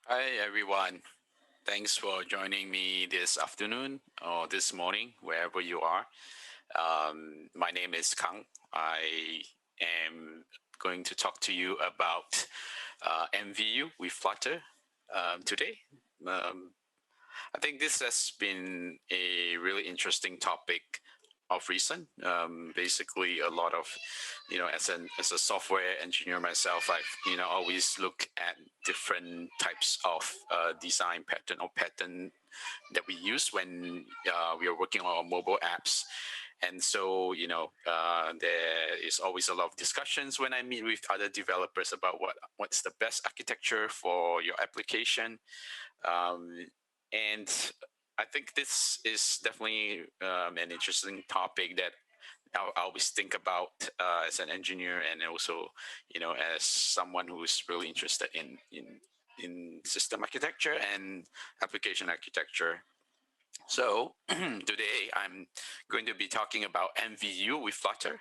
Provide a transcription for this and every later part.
Hi, everyone. Thanks for joining me this afternoon or this morning, wherever you are. My name is Khang. I am going to talk to you about MVU with Flutter today. Um, I think this has been a really interesting topic of recent. Basically, a lot of, as a software engineer myself, I've always look at different types of design pattern or pattern that we use when we are working on our mobile apps. And so, there is always a lot of discussions when I meet with other developers about what's the best architecture for your application. Um, and I think this is definitely an interesting topic that I always think about as an engineer, and also, as someone who's really interested in system architecture and application architecture. So today I'm going to be talking about MVU with Flutter.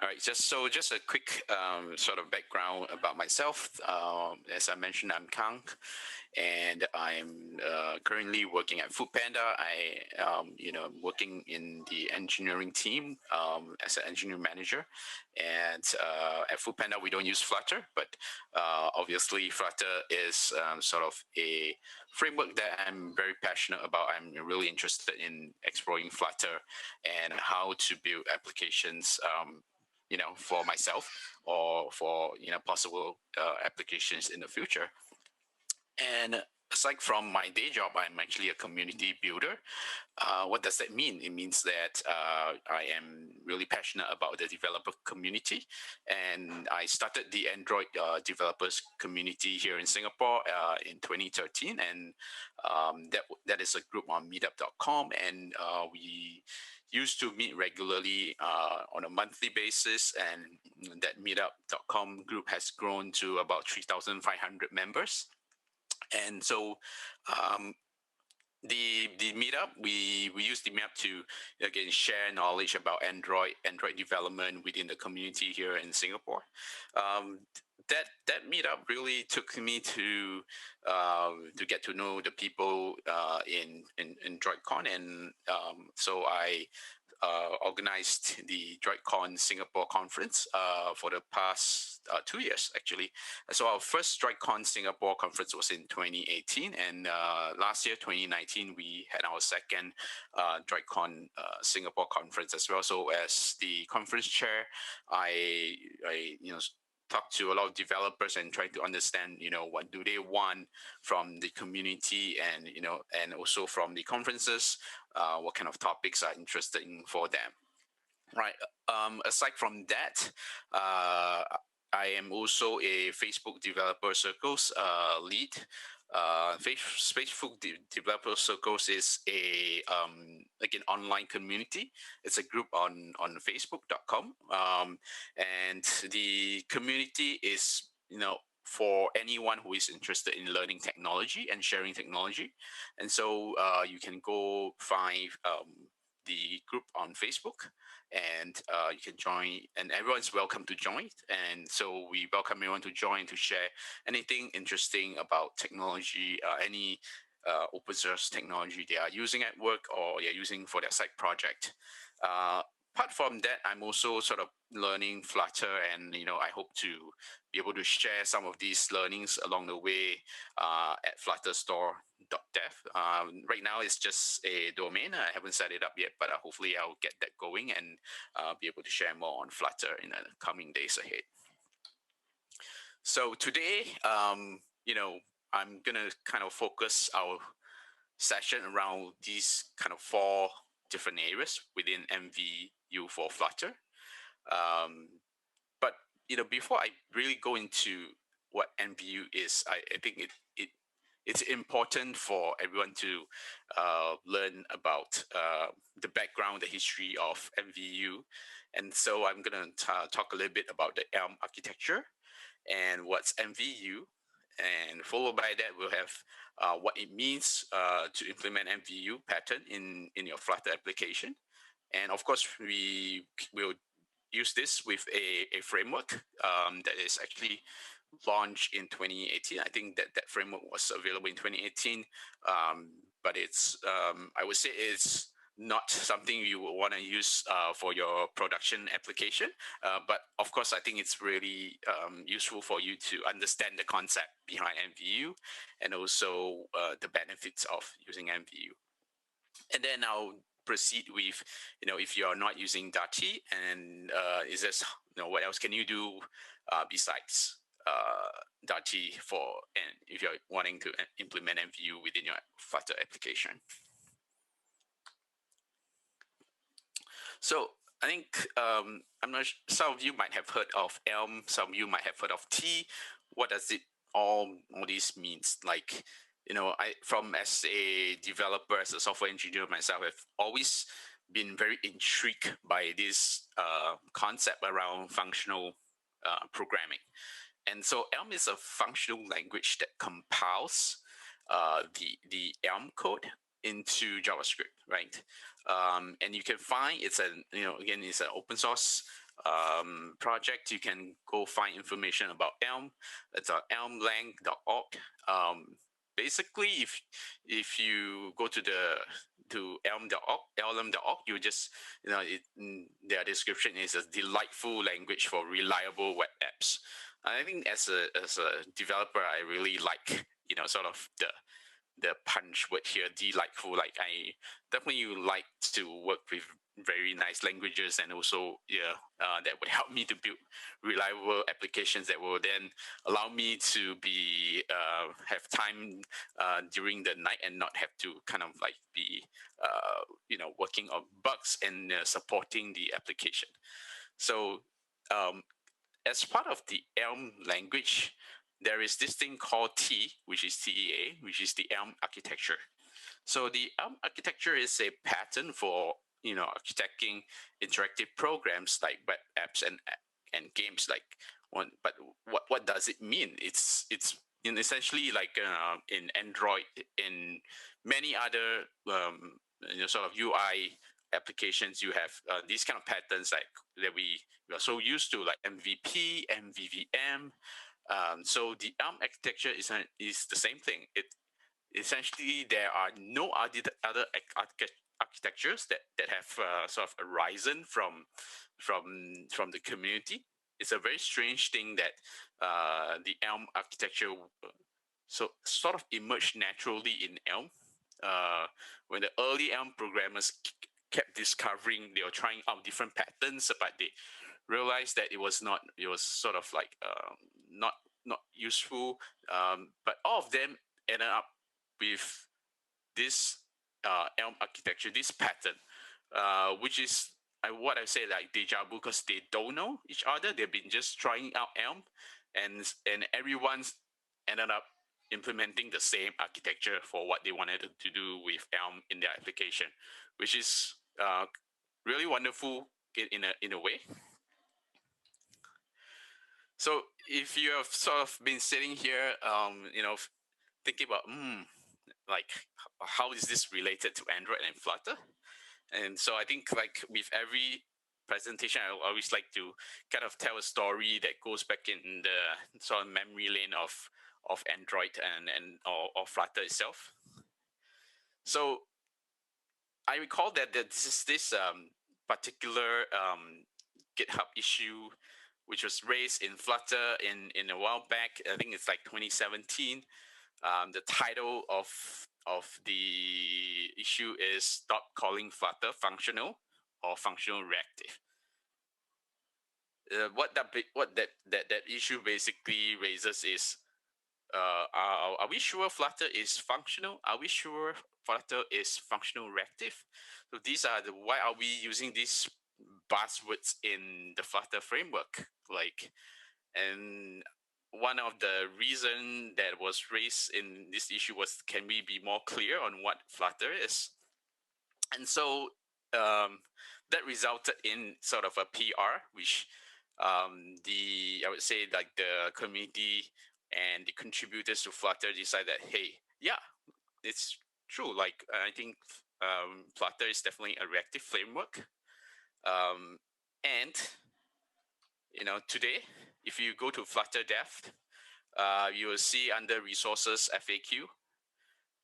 All right, just a quick sort of background about myself. As I mentioned, I'm Kang, and I'm currently working at Foodpanda. Working in the engineering team as an engineering manager. And at Foodpanda, we don't use Flutter, but obviously, Flutter is sort of a framework that I'm very passionate about. I'm really interested in exploring Flutter and how to build applications. For myself or for possible applications in the future. And aside from my day job, I'm actually a community builder. What does that mean? It means that I am really passionate about the developer community, and I started the Android developers community here in Singapore in 2013, and that is a group on Meetup.com, and we used to meet regularly on a monthly basis, and that Meetup.com group has grown to about 3,500 members. And so um, the meetup, we use the meetup to again share knowledge about Android development within the community here in Singapore. Um, that meetup really took me to get to know the people in DroidCon, and so I organized the DroidCon Singapore conference for the past 2 years, actually. So our first DroidCon Singapore conference was in 2018, and last year, 2019, we had our second DroidCon Singapore conference as well. So as the conference chair, I talk to a lot of developers and try to understand, what do they want from the community, and and also from the conferences, what kind of topics are interesting for them. Right. Aside from that, I am also a Facebook Developer Circles lead. Facebook Developer Circles is a like an online community. It's a group on Facebook.com, and the community is for anyone who is interested in learning technology and sharing technology. And so you can go find the group on Facebook, and you can join, and everyone's welcome to join. And so we welcome everyone to join to share anything interesting about technology, any open source technology they are using at work or they're using for their side project. Apart from that, I'm also sort of learning Flutter, and I hope to be able to share some of these learnings along the way at flutterstore.dev. Right now, it's just a domain. I haven't set it up yet, but hopefully, I'll get that going and be able to share more on Flutter in the coming days ahead. So today, I'm gonna kind of focus our session around these kind of four different areas within MVU for Flutter. Um, but before I really go into what MVU is, I think it's important for everyone to learn about the background, the history of MVU. And so I'm going to talk a little bit about the Elm architecture and what's MVU. and followed by that, we'll have what it means to implement MVU pattern in your Flutter application. And of course, we will use this with a framework that is actually launched in 2018. I think that framework was available in 2018, but it's I would say it's not something you would want to use for your production application. But of course, I think it's really useful for you to understand the concept behind MVU and also the benefits of using MVU. And then I'll proceed with, if you are not using Dartea, and is this, what else can you do besides Dartea and if you're wanting to implement MVU within your Flutter application. So I think I'm not. Some of you might have heard of Elm. Some of you might have heard of T. What does it all these means? Like, as a developer, as a software engineer myself, I've always been very intrigued by this concept around functional programming. And so Elm is a functional language that compiles the Elm code into JavaScript, right? And you can find it's again, it's an open source project. You can go find information about Elm. It's elmlang.org. Basically, if you go to elm.org, you just their description is a delightful language for reliable web apps. I think as a developer, I really like sort of the punch word here, delightful. Like, I definitely like to work with very nice languages, and also that would help me to build reliable applications that will then allow me to be have time during the night and not have to kind of like be working on bugs and supporting the application. So as part of the Elm language, there is this thing called T, which is TEA, which is the Elm architecture. So the Elm architecture is a pattern for architecting interactive programs like web apps and games. Like but what does it mean? It's essentially like in Android, in many other sort of UI applications, you have these kind of patterns like that we are so used to, like MVP, MVVM. So the Elm architecture is the same thing. It essentially, there are no other architectures that have sort of arisen from the community. It's a very strange thing that the Elm architecture so sort of emerged naturally in Elm. When the early Elm programmers kept discovering, they were trying out different patterns, but they realized that it was sort of like not useful. But all of them ended up with this Elm architecture, this pattern, which is what I say, like deja vu, because they don't know each other. They've been just trying out Elm, and everyone's ended up implementing the same architecture for what they wanted to do with Elm in their application, which is really wonderful in a way. So if you have sort of been sitting here, thinking about, like, how is this related to Android and Flutter? And so I think, like, with every presentation, I always like to kind of tell a story that goes back in the sort of memory lane of Android or Flutter itself. So I recall that this particular GitHub issue, which was raised in Flutter in a while back. I think it's like 2017. The title of the issue is "Stop Calling Flutter Functional or Functional Reactive." What that issue basically raises is, are we sure Flutter is functional? Are we sure Flutter is functional reactive? So these are why are we using these buzzwords in the Flutter framework? Like, and one of the reason that was raised in this issue was, can we be more clear on what Flutter is? And so that resulted in sort of a PR, which I would say, like, the community and the contributors to Flutter decide that, hey, yeah, it's true. Like, I think Flutter is definitely a reactive framework. And today, if you go to Flutter Dev, you will see under Resources FAQ,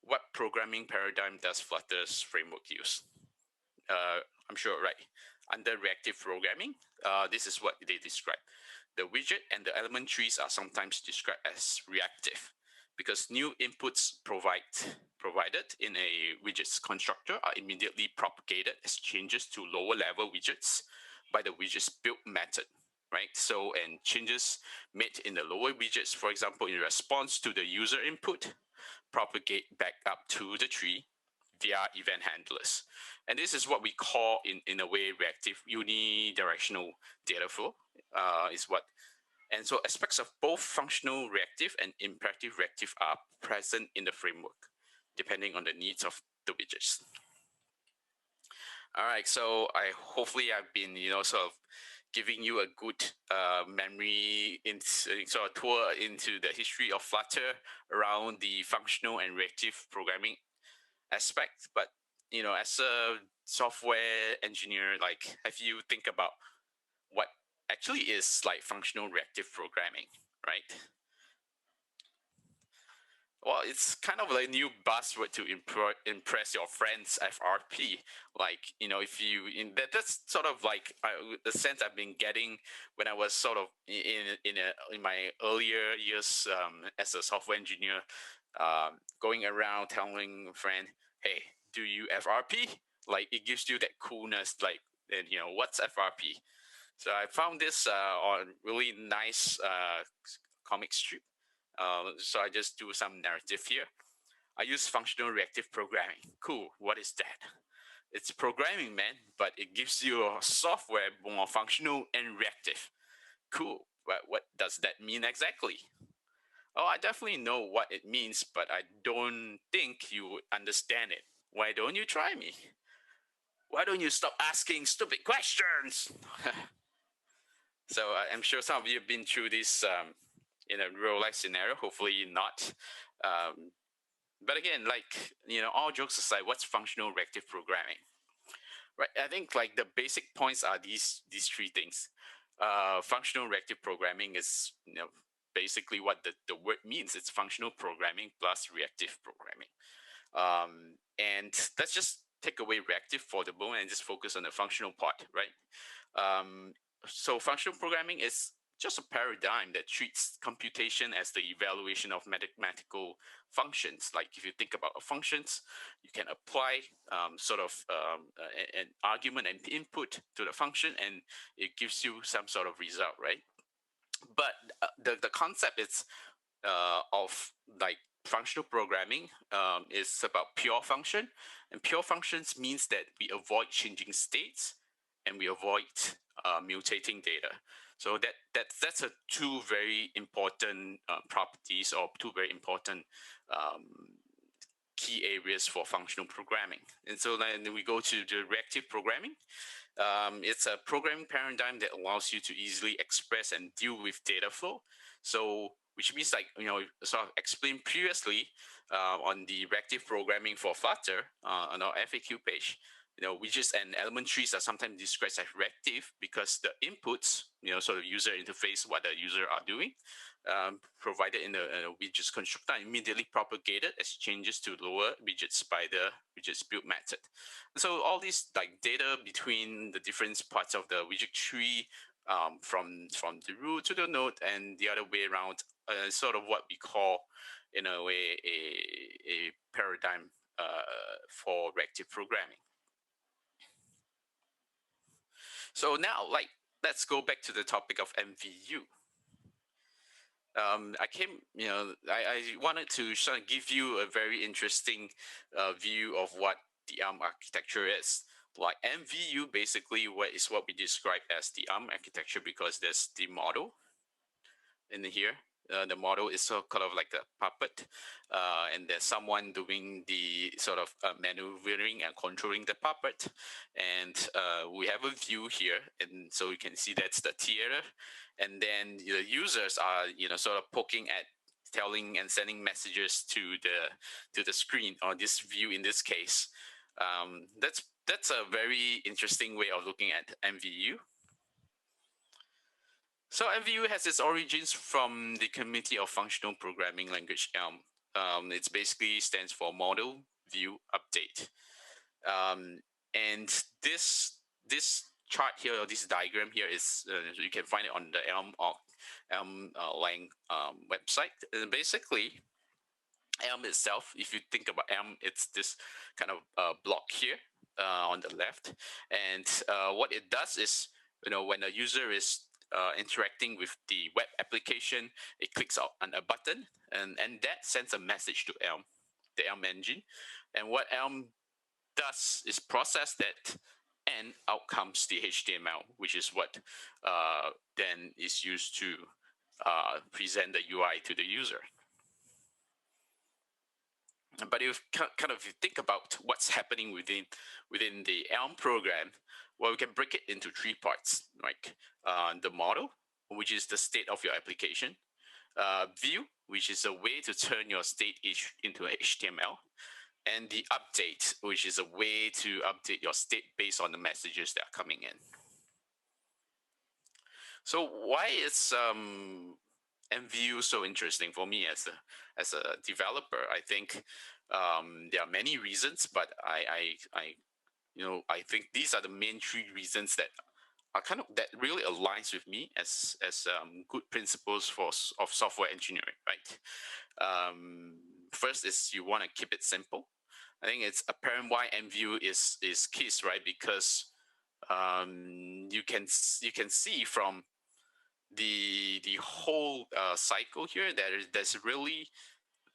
what programming paradigm does Flutter's framework use? I'm sure, right? Under reactive programming, this is what they describe. The widget and the element trees are sometimes described as reactive because new inputs provided in a widget's constructor are immediately propagated as changes to lower level widgets by the widget's build method, right? So, and changes made in the lower widgets, for example, in response to the user input, propagate back up to the tree via event handlers. And this is what we call, in a way, reactive unidirectional data flow is what. And so aspects of both functional reactive and imperative reactive are present in the framework, depending on the needs of the widgets. All right, so hopefully I've been, sort of giving you a good memory, sort of tour into the history of Flutter around the functional and reactive programming aspect. But as a software engineer, like, have you think about what actually is like functional reactive programming, right? Well, it's kind of like a new buzzword to impress your friends, FRP. Like, if you that's sort of like the sense I've been getting when I was sort of in my earlier years as a software engineer, going around telling a friend, "Hey, do you FRP?" Like, it gives you that coolness. Like, and what's FRP? So I found this on really nice comic strip. So I just do some narrative here. I use functional reactive programming. Cool. What is that? It's programming, man, but it gives you a software more functional and reactive. Cool. But what does that mean exactly? Oh, I definitely know what it means, but I don't think you would understand it. Why don't you try me? Why don't you stop asking stupid questions? So I'm sure some of you have been through this in a real life scenario. Hopefully not. But again, like, all jokes aside, what's functional reactive programming? Right. I think like the basic points are these three things. Functional reactive programming is basically what the word means. It's functional programming plus reactive programming. And let's just take away reactive for the moment and just focus on the functional part, right? So functional programming is just a paradigm that treats computation as the evaluation of mathematical functions. Like, if you think about functions, you can apply an argument and input to the function, and it gives you some sort of result, right? But the concept is of like functional programming is about pure function, and pure functions means that we avoid changing states and we avoid mutating data. So that's a two very important properties, or two very important um, key areas for functional programming. And so then we go to the reactive programming. It's a programming paradigm that allows you to easily express and deal with data flow. So, which means, like, sort of explained previously on the reactive programming for Flutter on our FAQ page. Widgets and element trees are sometimes described as reactive because the inputs, sort of user interface, what the user are doing, provided in the widgets constructor, immediately propagated as changes to lower widgets by the widgets build method. So all these like data between the different parts of the widget tree, from the root to the node and the other way around, sort of what we call, in a way, a paradigm for reactive programming. So now, like, let's go back to the topic of MVU. I wanted to sort of give you a very interesting view of what the Elm architecture is. Like, MVU basically is what we describe as the Elm architecture, because there's the model in here. The model is sort of like a puppet, and there's someone doing the sort of maneuvering and controlling the puppet. And we have a view here, and so you can see that's the theater. And then the users are, sort of poking at telling and sending messages to the screen, or this view in this case. That's a very interesting way of looking at MVU. So MVU has its origins from the community of functional programming language Elm. It basically stands for Model View Update. And this chart here, or this diagram here, is you can find it on the Elm Lang website. And basically, Elm itself, if you think about Elm, it's this kind of block here on the left. And what it does is, when a user is interacting with the web application, it clicks on a button, and that sends a message to Elm, the Elm engine. And what Elm does is process that, and out comes the HTML, which is what then is used to present the UI to the user. But if you think about what's happening within the Elm program, well, we can break it into three parts, like the model, which is the state of your application, view, which is a way to turn your state into HTML, and the update, which is a way to update your state based on the messages that are coming in. So why is MVU so interesting for me as a developer? I think there are many reasons, but I think these are the main three reasons that are that really aligns with me as good principles of software engineering, right? First is you want to keep it simple. I think it's apparent why MVU is key, right? Because you can see from the whole cycle here that there's really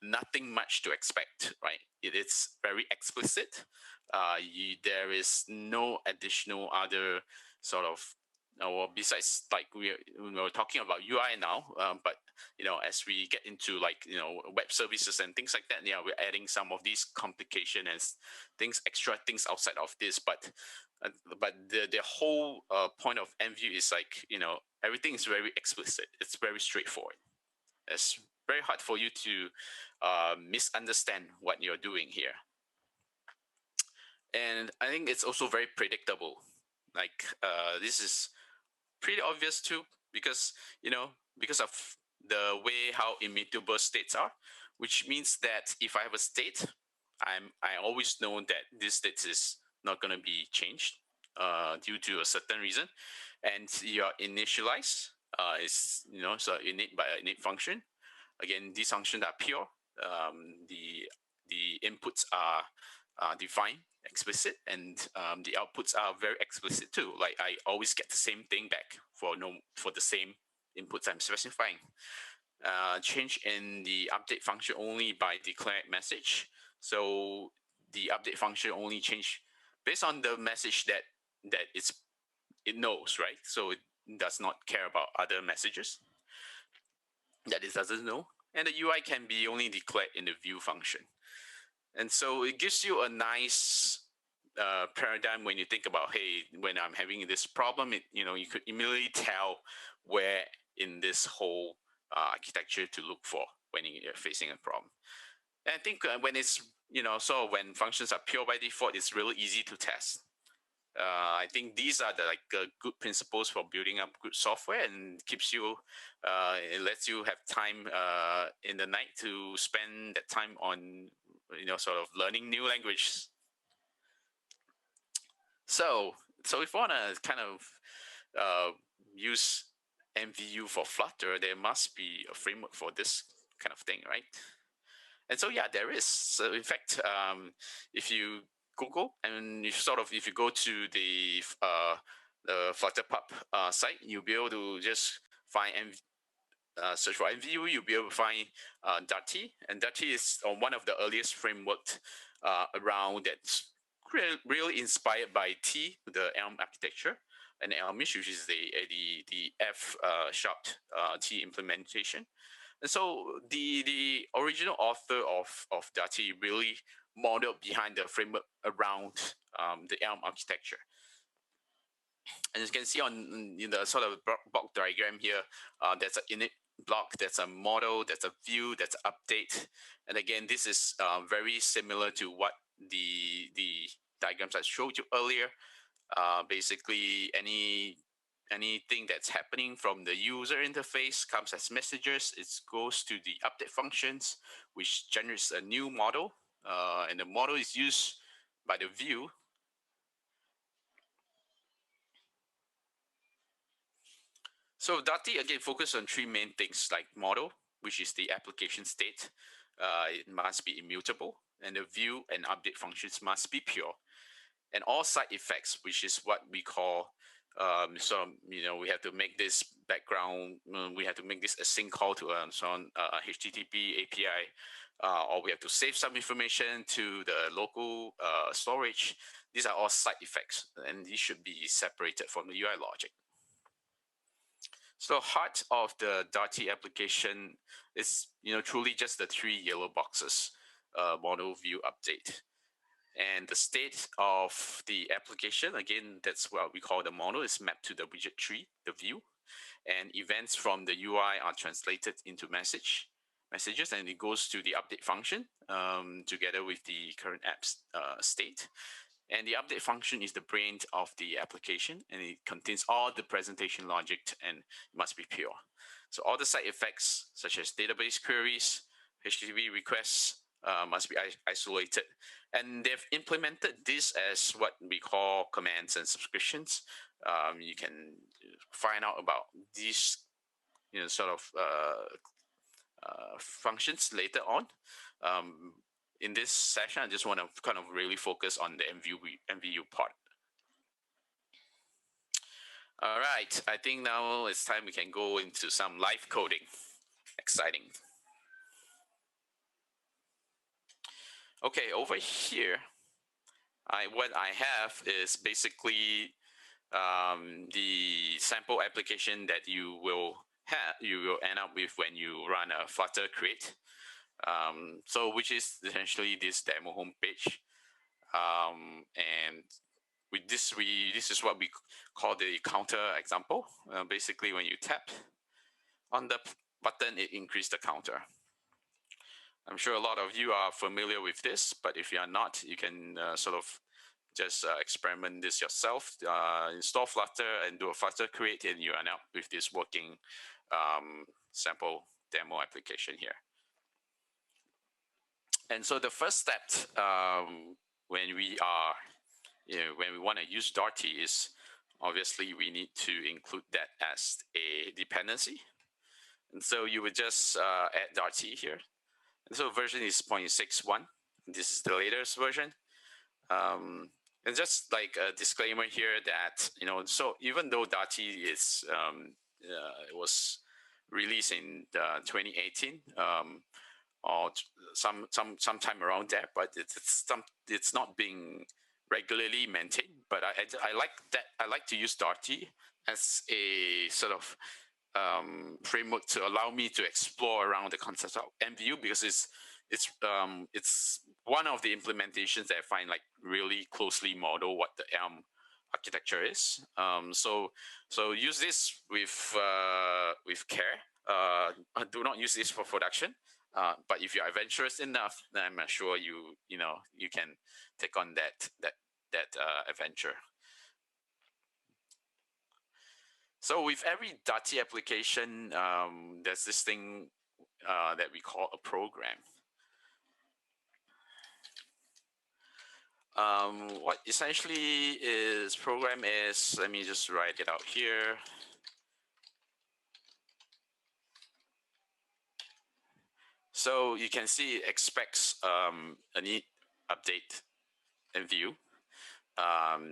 nothing much to expect, right? It's very explicit. There is no additional other sort of, or besides, like we're talking about UI now, but as we get into web services and things like that, yeah, we're adding some of these complication and extra things outside of this, but the whole point of MVU is everything is very explicit. It's very straightforward. It's very hard for you to misunderstand what you're doing here. And I think it's also very predictable. This is pretty obvious too, because of the way how immutable states are, which means that if I have a state, I always know that this state is not going to be changed due to a certain reason, and your initialize is so init by an init function. Again, these functions are pure. The inputs are defined, explicit, and the outputs are very explicit too. Like I always get the same thing back for the same inputs I'm specifying. Change in the update function only by declared message. So the update function only change based on the message that it knows, right? So it does not care about other messages that it doesn't know. And the UI can be only declared in the view function. And so it gives you a nice paradigm when you think about, hey, when I'm having this problem, you could immediately tell where in this whole architecture to look for when you're facing a problem. And I think when it's, when functions are pure by default, it's really easy to test. I think these are the good principles for building up good software, and keeps you, it lets you have time in the night to spend that time on, sort of learning new languages. So if you want to kind of use MVU for Flutter, there must be a framework for this kind of thing, right? And so, yeah, there is. So in fact, if you Google and if you go to the FlutterPub site, you'll be able to just find search for MVU. You'll be able to find Dartea, and Dartea is one of the earliest frameworks around that's really inspired by T, the Elm architecture, and Elmish, which is the F sharp T implementation. And so the original author of Dartea really modeled behind the framework around the Elm architecture. And as you can see on the sort of block diagram here, there's an init block, that's a model, that's a view, that's update. And again, this is very similar to what the diagrams I showed you earlier. Basically, anything that's happening from the user interface comes as messages. It goes to the update functions, which generates a new model, and the model is used by the view. So Dartea again focus on three main things, like model, which is the application state. It must be immutable, and the view and update functions must be pure. And all side effects, which is what we call, we have to make this background, we have to make this async call to HTTP API, or we have to save some information to the local storage. These are all side effects, and these should be separated from the UI logic. So heart of the Dartea application is, truly just the three yellow boxes, model, view, update. And the state of the application, again, that's what we call the model, is mapped to the widget tree, the view. And events from the UI are translated into messages, and it goes to the update function together with the current app's state. And the update function is the brain of the application, and it contains all the presentation logic, and it must be pure. So all the side effects, such as database queries, HTTP requests, must be isolated. And they've implemented this as what we call commands and subscriptions. You can find out about these functions later on. In this session, I just want to kind of really focus on the MVU part. All right, I think now it's time we can go into some live coding. Exciting. Okay, over here, what I have is basically the sample application that you will end up with when you run a Flutter create. So which is essentially this demo homepage. And with this, this is what we call the counter example. Basically, when you tap on the button, it increases the counter. I'm sure a lot of you are familiar with this, but if you are not, you can just experiment this yourself. Install Flutter and do a Flutter create, and you end up with this working sample demo application here. And so the first step when we want to use Dartea is obviously we need to include that as a dependency. And so you would just add Dartea here. And so version is 0.61. This is the latest version. And just like a disclaimer here that, so even though Dartea is, it was released in 2018, or sometime around there, but it's not being regularly maintained. But I like that. I like to use Dartea as a sort of framework to allow me to explore around the concept of MVU, because it's one of the implementations that I find like really closely model what the Elm architecture is. So use this with care. Do not use this for production. But if you are adventurous enough, then I'm sure you can take on that adventure. So with every Dartea application, there's this thing that we call a program. What essentially is program is, let me just write it out here. So you can see it expects a need, update, and view.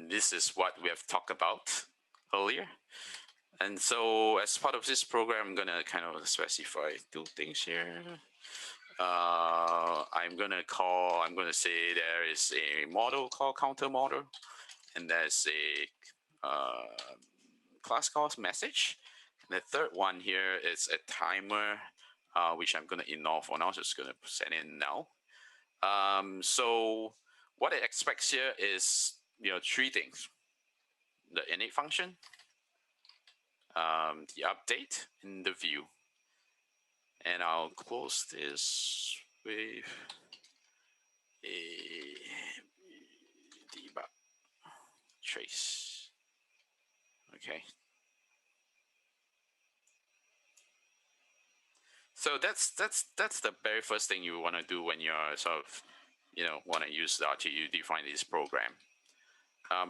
This is what we have talked about earlier. And so as part of this program, I'm going to kind of specify two things here. I'm going to say there is a model called counter model, and there's a class called message. And the third one here is a timer, which I'm going to ignore for now. Just going to send in now. So what it expects here is three things: the init function, the update, and the view. And I'll close this with a debug trace. Okay. So that's the very first thing you want to do when you're sort of want to use Dartea. You define this program.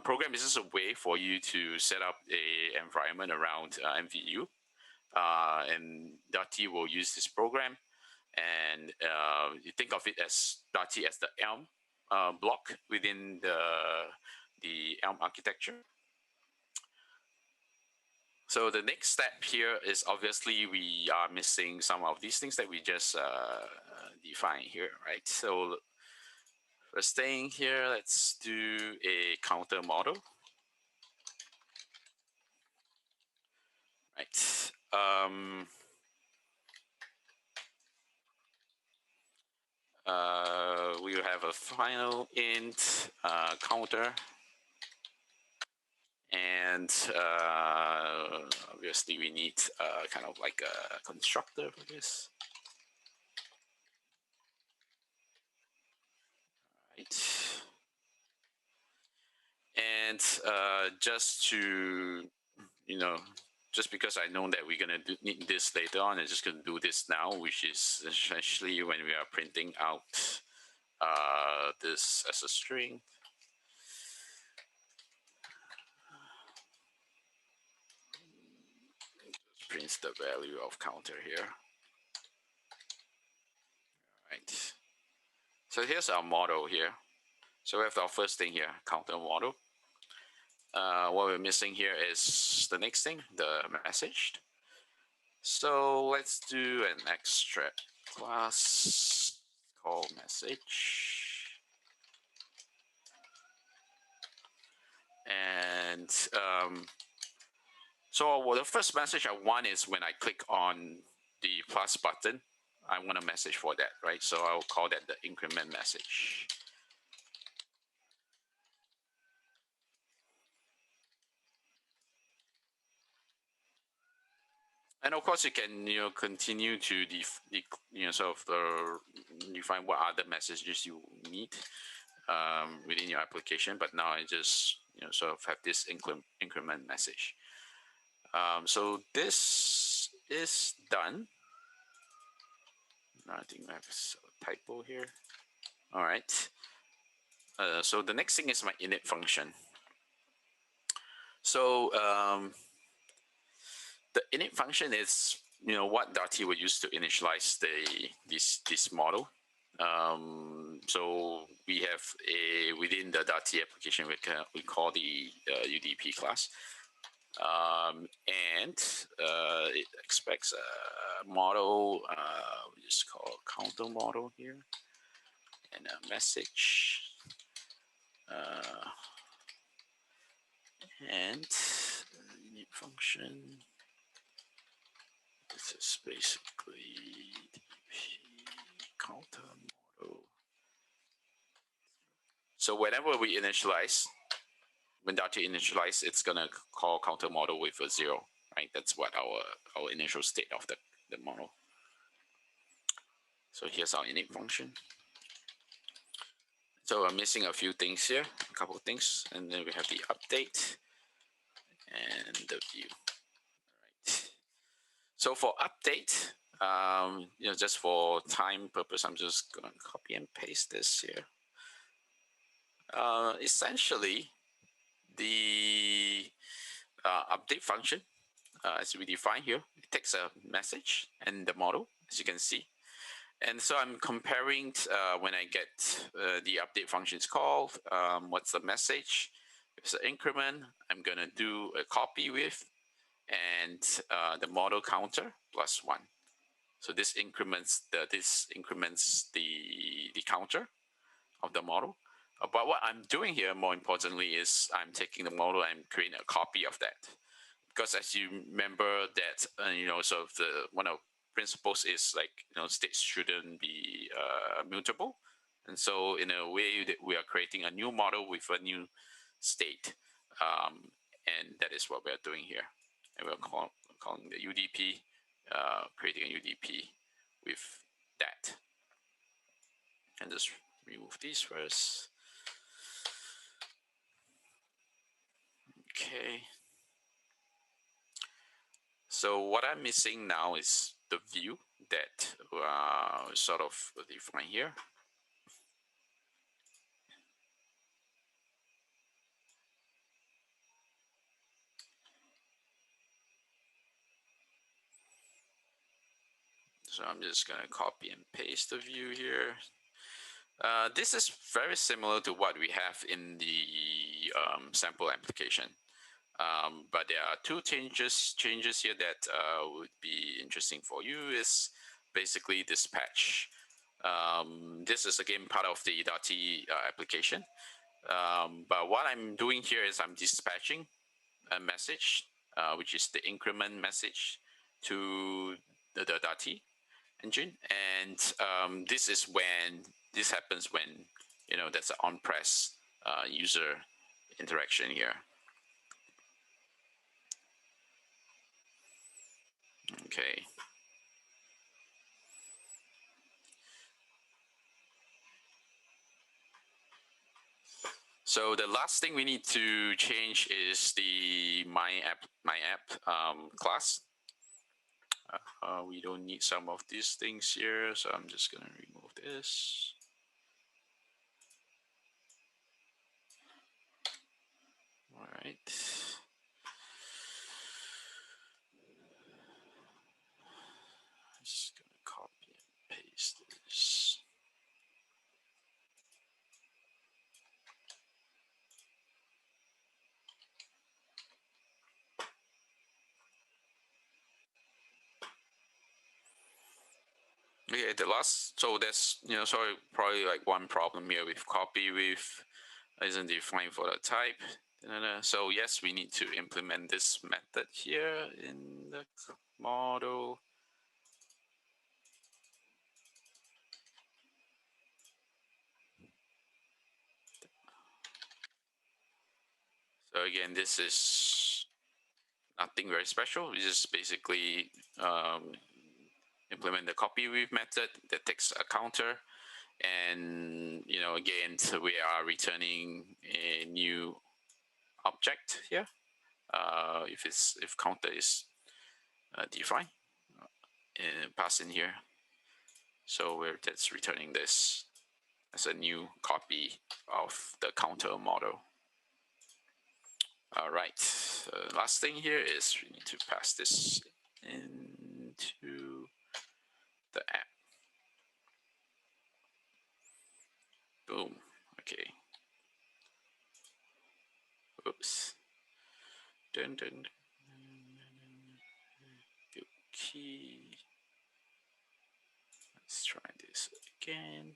Program is just a way for you to set up a environment around MVU, and Dartea will use this program, and you think of it as Dartea as the Elm block within the Elm architecture. So the next step here is obviously we are missing some of these things that we just defined here, right? So first thing here, let's do a counter model, right? We will have a final int counter, and obviously we need kind of like a constructor for this. Right. And just to, just because I know that we're going to need this later on, I'm just going to do this now, which is essentially when we are printing out this as a string. Just prints the value of counter here. Right. So here's our model here. So we have our first thing here, counter model. What we're missing here is the next thing, the message. So let's do an extract class called message. And so the first message I want is when I click on the plus button, I want a message for that, right? So I'll call that the increment message. And of course, you can continue to sort of define what other messages you need within your application. But now I just sort of have this increment message. So this is done. I think I have a typo here. All right. So the next thing is my init function. So the init function is what Dartea would use to initialize this model. So we have within the Dartea application we call the UDP class, and it expects a model. We just call counter model here, and a message, and init function. This is basically counter model. So whenever we initialize, when Dartea initialize, it's gonna call counter model with a 0, right? That's what our initial state of the model. So here's our init function. So I'm missing a few things here, a couple of things, and then we have the update and the view. All right. So for update, just for time purpose, I'm just going to copy and paste this here. Essentially, the update function, as we define here, it takes a message and the model, as you can see. And so I'm comparing when I get the update function is called, what's the message? If it's an increment, I'm going to do a copy with, and the model counter plus 1. So this increments the counter of the model. But what I'm doing here, more importantly, is I'm taking the model and creating a copy of that. Because as you remember that, so one of principles is like, states shouldn't be mutable. And so in a way that we are creating a new model with a new state. And that is what we are doing here. And we're calling the UDP, creating a UDP with that. And just remove these first. Okay. So what I'm missing now is the view that sort of define here. So I'm just going to copy and paste the view here. This is very similar to what we have in the sample application. But there are two changes here that would be interesting for you is basically dispatch. This is again part of the Dartea application. But what I'm doing here is I'm dispatching a message, which is the increment message to the Dartea engine. And this happens when, that's an on-press user interaction here. Okay. So the last thing we need to change is the my app class. We don't need some of these things here, so I'm just gonna remove this. All right. Just gonna copy and paste this. Okay, so there's, sorry, probably like one problem here with copy with isn't defined for the type. So yes, we need to implement this method here in the model. So again, this is nothing very special. We just basically implement the copy with method that takes a counter, and again, so we are returning a new object here. If counter is defined, pass in here. So we're just returning this as a new copy of the counter model. All right. Last thing here is we need to pass this into the app. Boom. Okay. Oops. Dun, dun, dun. Okay. Let's try this again.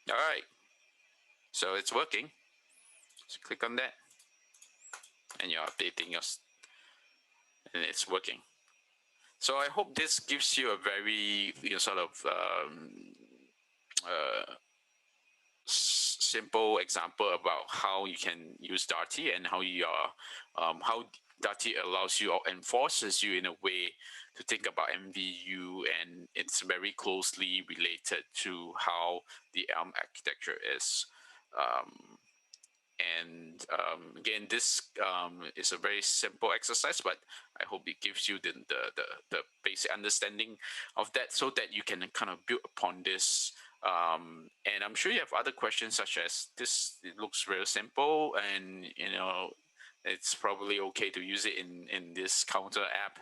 All right. So it's working. So click on that, and you're updating yours, and it's working. So I hope this gives you a very sort of simple example about how you can use Dartea and how how Dartea allows you or enforces you in a way to think about MVU, and it's very closely related to how the Elm architecture is. Again, this is a very simple exercise, but I hope it gives you the basic understanding of that, so that you can kind of build upon this. And I'm sure you have other questions such as this. It looks very simple, and it's probably okay to use it in this counter app.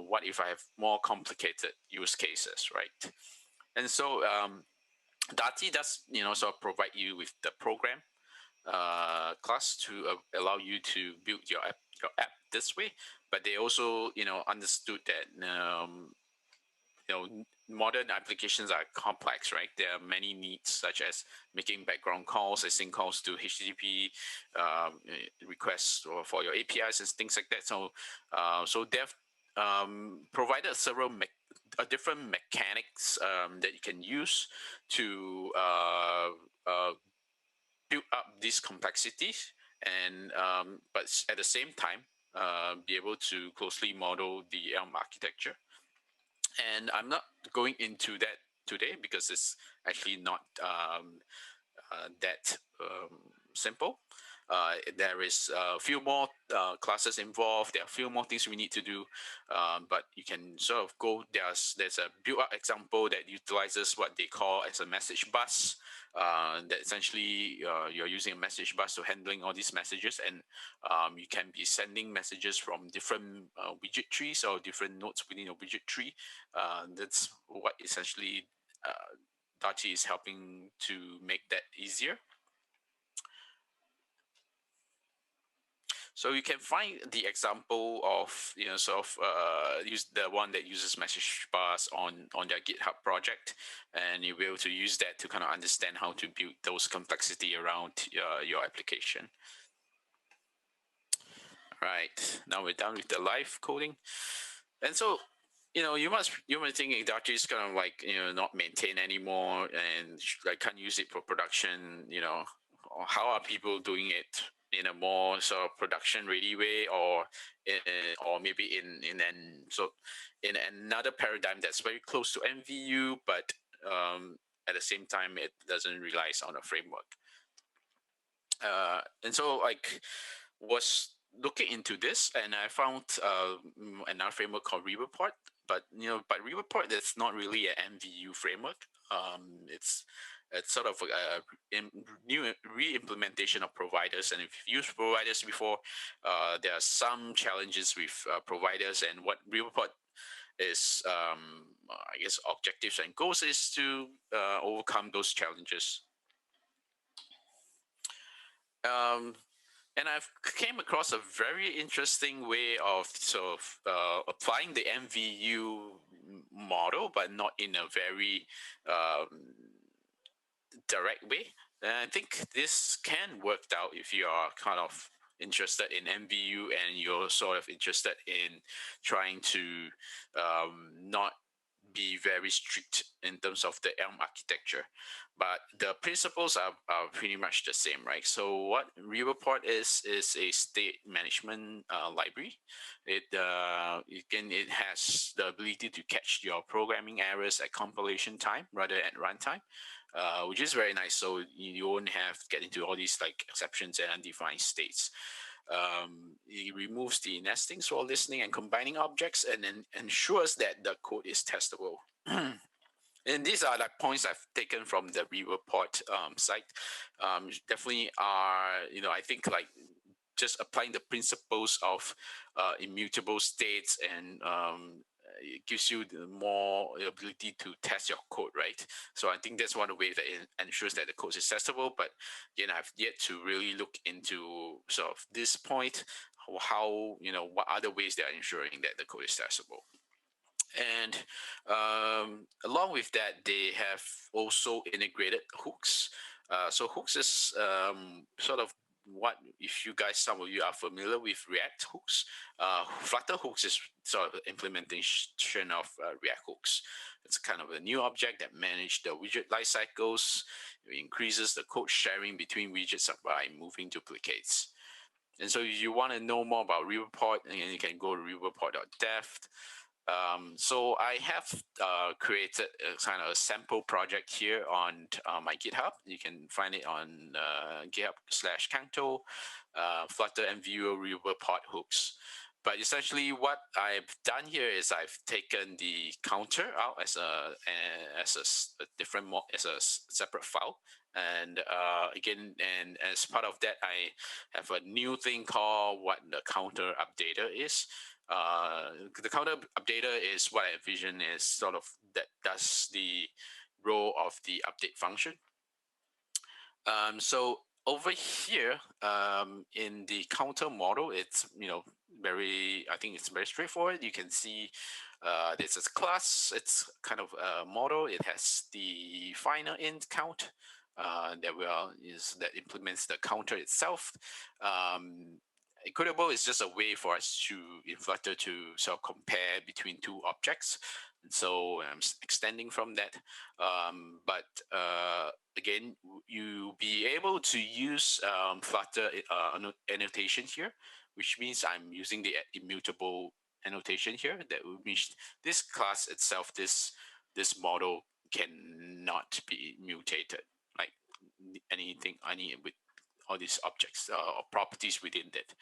what if I have more complicated use cases, right? And so Dartea does, sort of provide you with the program class to allow you to build your app this way. But they also, understood that modern applications are complex, right? There are many needs, such as making background calls, async calls to HTTP requests or for your APIs and things like that. So they've provided several different mechanics that you can use to build up these complexities, and but at the same time, be able to closely model the Elm architecture. And I'm not going into that today because it's actually not that simple. There is a few more classes involved. There are a few more things we need to do, but you can sort of go. There's a build-up example that utilizes what they call as a message bus. That essentially you're using a message bus to handling all these messages, and you can be sending messages from different widget trees or different nodes within a widget tree. That's what essentially Dartea is helping to make that easier. So you can find the example of use the one that uses message bus on their GitHub project, and you'll be able to use that to kind of understand how to build those complexity around your application. Right, now we're done with the live coding, and so you might think Dartea is kind of like not maintained anymore and like can't use it for production. How are people doing it in a more sort of production ready way, or maybe in another paradigm that's very close to MVU, but at the same time it doesn't rely on a framework. And so like was looking into this, and I found another framework called Riverport. But Riverport is not really an MVU framework. It's sort of a new re-implementation of providers. And if you've used providers before, there are some challenges with providers. And what Riverport is, I guess, objectives and goals is to overcome those challenges. And I've came across a very interesting way of sort of applying the MVU model, but not in a very direct way. And I think this can work out if you are kind of interested in MVU and you're sort of interested in trying to not be very strict in terms of the Elm architecture. But the principles are pretty much the same, right? So what Riverport is a state management library. It has the ability to catch your programming errors at compilation time rather than runtime, which is very nice. So you won't have to get into all these like exceptions and undefined states. It removes the nestings for listening and combining objects, and then ensures that the code is testable. And these are like points I've taken from the Riverport site. Definitely are, I think like just applying the principles of immutable states, and it gives you the more ability to test your code, right? So I think that's one of the ways that it ensures that the code is testable. But again, I've yet to really look into sort of this point, how, what other ways they are ensuring that the code is testable. And along with that, they have also integrated hooks. So hooks is sort of what, if you guys, some of you are familiar with React hooks, Flutter hooks is sort of implementation of React hooks. It's kind of a new object that manages the widget life cycles. It increases the code sharing between widgets by moving duplicates. And so if you want to know more about Riverport, you can go to riverport.dev. So I have created a kind of a sample project here on my GitHub. You can find it on GitHub/Khang Toh, Flutter MVU Riverport hooks. But essentially, what I've done here is I've taken the counter out as a different as a separate file. And again, and as part of that, I have a new thing called what the counter updater is. The counter updater is what I envision is sort of that does the role of the update function. So over here, in the counter model, it's I think it's very straightforward. You can see this is class. It's kind of a model. It has the final int count that implements the counter itself. Equitable is just a way for us in Flutter to sort of compare between two objects. And so I'm extending from that. But again, you'll be able to use Flutter annotation here, which means I'm using the immutable annotation here. That means this class itself, this model cannot be mutated, like any with all these objects or properties within that.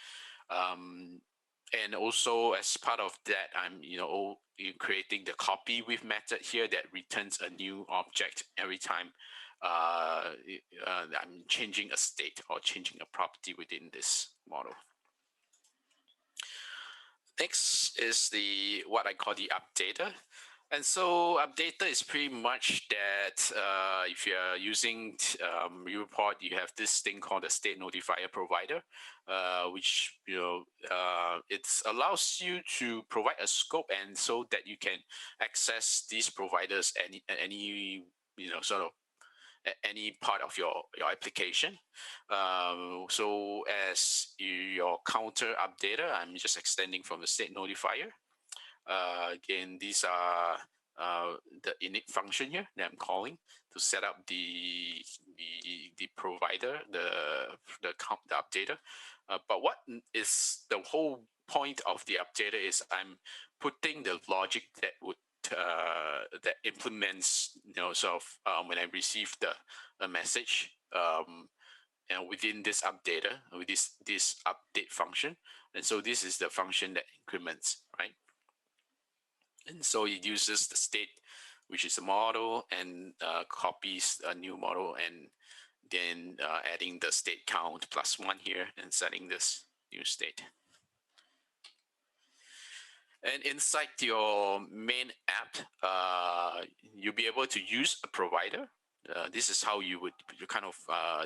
And also as part of that, I'm creating the copy with method here that returns a new object every time I'm changing a state or changing a property within this model. Next is what I call the updater. And so updater is pretty much that if you're using report, you have this thing called the state notifier provider, which it allows you to provide a scope, and so that you can access these providers any sort of any part of your application. So as your counter updater, I'm just extending from the state notifier. Again, these are the init function here that I'm calling to set up the provider, the updater. But what is the whole point of the updater is I'm putting the logic that would that implements sort of when I receive the message and within this updater with this update function. And so this is the function that increments, right? And so it uses the state, which is a model, and copies a new model, and then adding the state count +1 here and setting this new state. And inside your main app, you'll be able to use a provider. This is how you kind of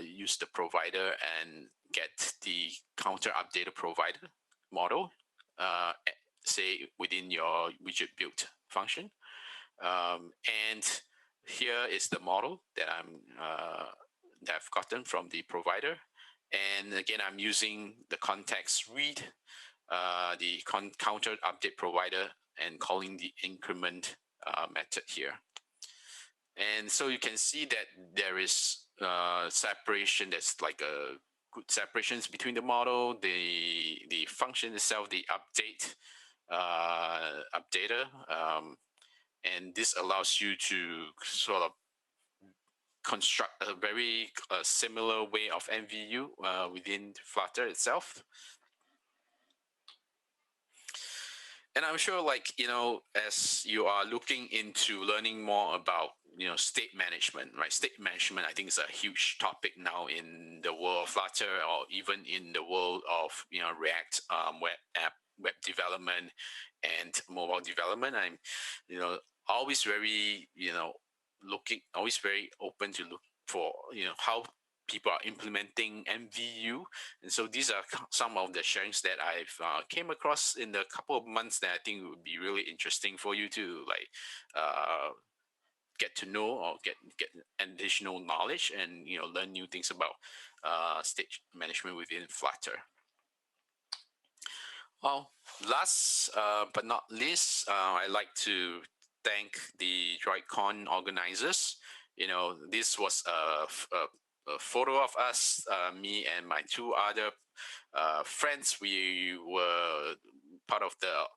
use the provider and get the counter updater provider model, say within your widget build function. And here is the model that I've gotten from the provider. And again, I'm using the context read, the counter update provider, and calling the increment method here. And so you can see that there is separation. That's like a good separations between the model, the function itself, the updater, and this allows you to sort of construct a very similar way of MVU within Flutter itself. And I'm sure, as you are looking into learning more about, state management, right? State management, I think, is a huge topic now in the world of Flutter, or even in the world of, React web development and mobile development. I'm, always very, always very open to look for, how people are implementing MVU. And so these are some of the sharings that I've came across in the couple of months that I think would be really interesting for you to get to know or get additional knowledge and learn new things about state management within Flutter. Well, last but not least, I'd like to thank the droidCon organizers. This was a photo of us, me and my two other friends. We were part of the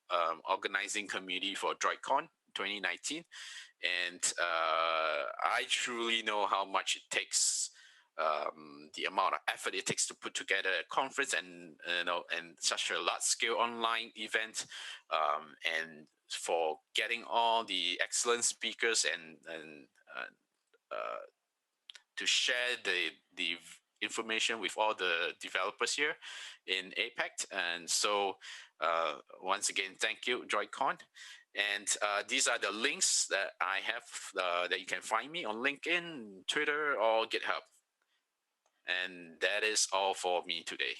organizing committee for droidCon 2019, and I truly know how much it takes, the amount of effort it takes to put together a conference and such a large scale online event, and for getting all the excellent speakers and to share the information with all the developers here in APAC. And so once again, thank you, droidCon. And these are the links that I have that you can find me on LinkedIn, Twitter, or GitHub. And that is all for me today.